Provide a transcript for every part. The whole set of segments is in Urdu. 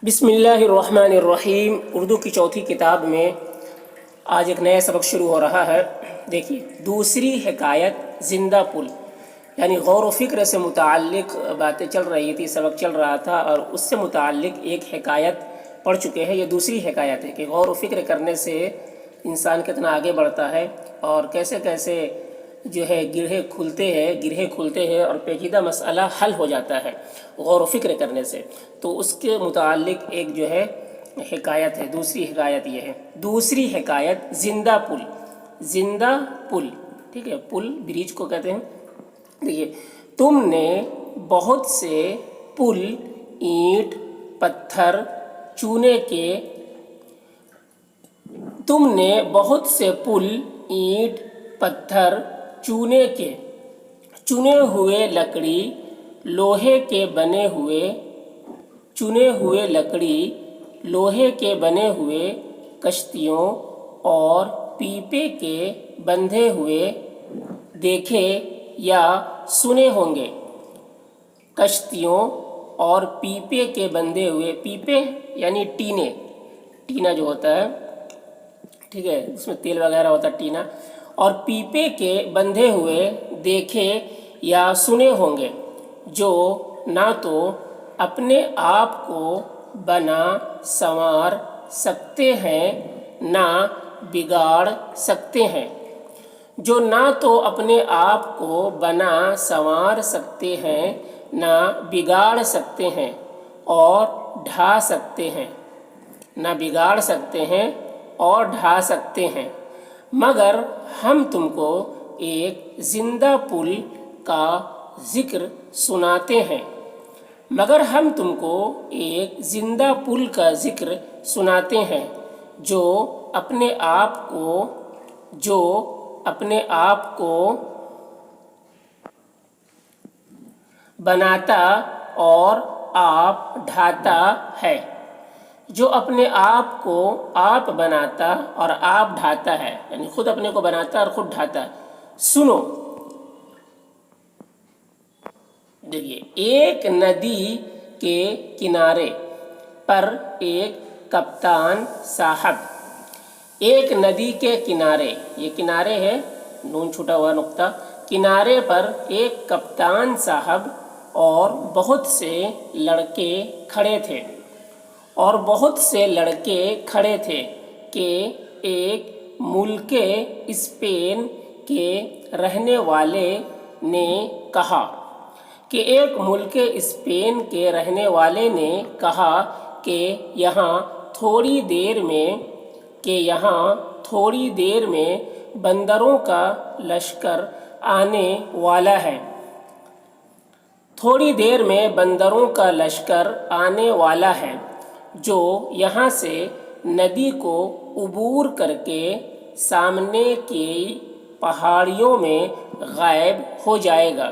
بسم اللہ الرحمن الرحیم۔ اردو کی چوتھی کتاب میں آج ایک نیا سبق شروع ہو رہا ہے۔ دیکھیے، دوسری حکایت زندہ پل، یعنی غور و فکر سے متعلق باتیں چل رہی تھی، سبق چل رہا تھا اور اس سے متعلق ایک حکایت پڑھ چکے ہیں۔ یہ دوسری حکایت ہے کہ غور و فکر کرنے سے انسان کتنا آگے بڑھتا ہے اور کیسے کیسے جو ہے گرہے کھلتے ہیں اور پیچیدہ مسئلہ حل ہو جاتا ہے غور و فکر کرنے سے۔ تو اس کے متعلق ایک جو ہے حکایت ہے، دوسری حکایت یہ ہے۔ دوسری حکایت زندہ پل، ٹھیک ہے، پل برج کو کہتے ہیں۔ دیکھیے، تم نے بہت سے پل اینٹ پتھر چونے کے چنے ہوئے لوہے کے بنے ہوئے کشتیوں اور پیپے کے بندھے ہوئے دیکھے یا سنے ہوں گے۔ کشتیوں اور پیپے کے بندھے ہوئے، پیپے یعنی ٹینا جو ہوتا ہے، ٹھیک ہے، اس میں تیل وغیرہ ہوتا ہے، ٹینا، اور پیپے کے بندھے ہوئے دیکھے یا سنے ہوں گے، جو نہ تو اپنے آپ کو بنا سنوار سکتے ہیں نہ بگاڑ سکتے ہیں، اور ڈھا سکتے ہیں، مگر ہم تم کو ایک زندہ پل کا ذکر سناتے ہیں جو اپنے آپ کو بناتا اور آپ ڈھاتا ہے، بناتا اور آپ ڈھاتا ہے، یعنی خود اپنے کو بناتا اور خود ڈھاتا ہے۔ سنو، دیکھیے، ایک ندی کے کنارے پر ایک کپتان صاحب، ایک ندی کے کنارے، یہ کنارے ہے، نون چھوٹا ہوا نقطہ، کنارے پر ایک کپتان صاحب اور بہت سے لڑکے کھڑے تھے کہ ایک ملک اسپین کے رہنے والے نے کہا کہ یہاں تھوڑی دیر میں بندروں کا لشکر آنے والا ہے، جو یہاں سے ندی کو عبور کر کے سامنے کی پہاڑیوں میں غائب ہو جائے گا،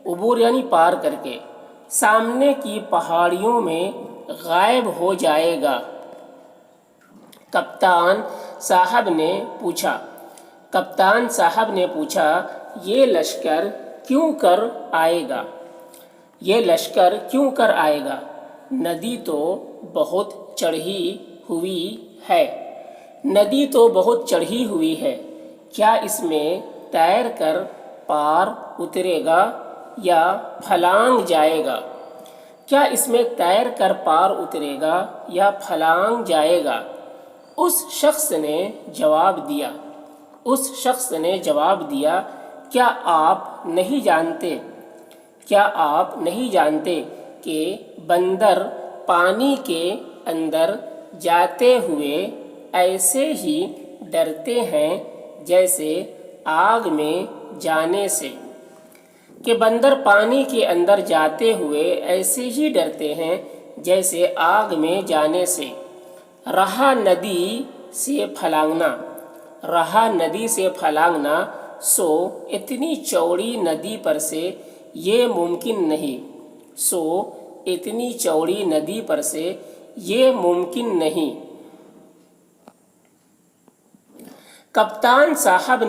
عبور یعنی پار کر کے، سامنے کی پہاڑیوں میں غائب ہو جائے گا۔ کپتان صاحب نے پوچھا، یہ لشکر کیوں کر آئے گا؟ ندی تو بہت چڑھی ہوئی ہے، کیا اس میں تیر کر پار اترے گا یا پھلانگ جائے گا؟ اس شخص نے جواب دیا، کیا آپ نہیں جانتے کہ بندر پانی کے اندر جاتے ہوئے ایسے ہی ڈرتے ہیں جیسے آگ میں جانے سے؟ رہا ندی سے پھلانگنا، سو اتنی چوڑی ندی پر سے یہ ممکن نہیں۔ کپتان صاحب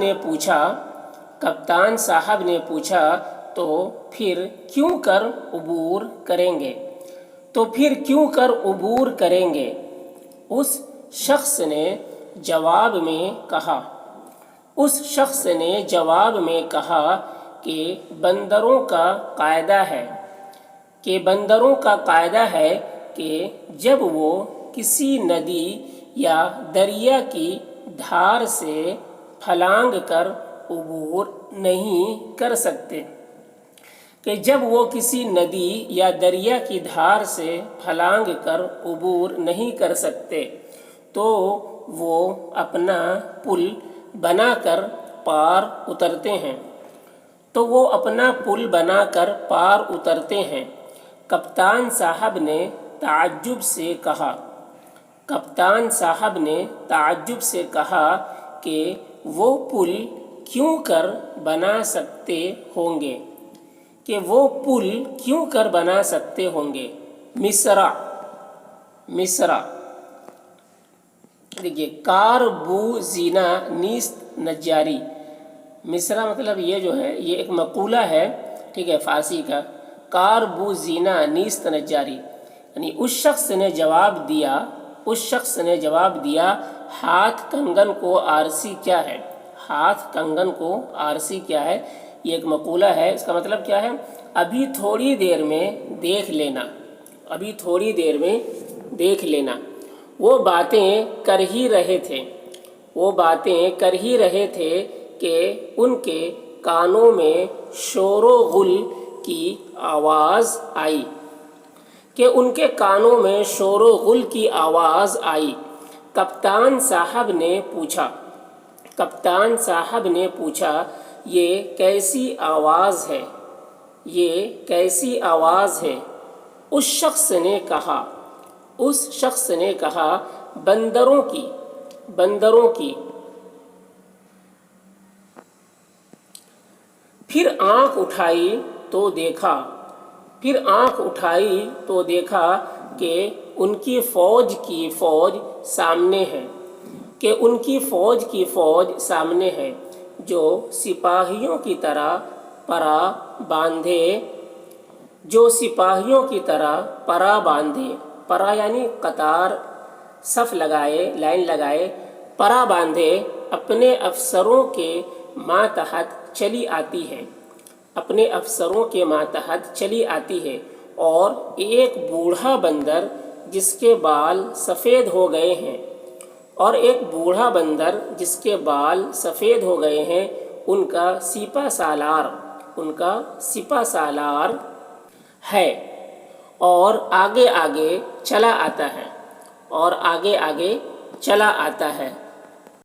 نے پوچھا، تو پھر کیوں کر عبور کریں گے تو پھر کیوں کر عبور کریں گے اس شخص نے جواب میں کہا اس شخص نے جواب میں کہا کہ بندروں کا قاعدہ ہے کہ جب وہ کسی ندی یا دریا کی دھار سے پھلانگ کر عبور نہیں کر سکتے جب وہ کسی ندی یا دریا کی دھار سے پھلانگ کر عبور نہیں کر سکتے تو وہ اپنا پل بنا کر پار اترتے ہیں کپتان صاحب نے تعجب سے کہا کہ وہ پل کیوں کر بنا سکتے ہوں گے مصرع دیکھیے کار بو زینا نیست نجاری مصرع مطلب یہ جو ہے یہ ایک مقولہ ہے ٹھیک ہے فارسی کا کار بو زینا نیست نجاری یعنی اس شخص نے جواب دیا ہاتھ کنگن کو آرسی کیا ہے یہ ایک مقولہ ہے اس کا مطلب کیا ہے ابھی تھوڑی دیر میں دیکھ لینا وہ باتیں کر ہی رہے تھے کہ ان کے کانوں میں شور و غل کی آواز آئی کپتان صاحب نے پوچھا یہ کیسی آواز ہے اس شخص نے کہا بندروں کی پھر آنکھ اٹھائی تو دیکھا کہ ان کی فوج سامنے ہے جو سپاہیوں کی طرح پرا باندھے پرا یعنی قطار صف لگائے لائن لگائے پرا باندھے اپنے افسروں کے ماتحت چلی آتی ہے اور ایک بوڑھا بندر جس کے بال سفید ہو گئے ہیں ان کا سپہ سالار ہے اور آگے آگے چلا آتا ہے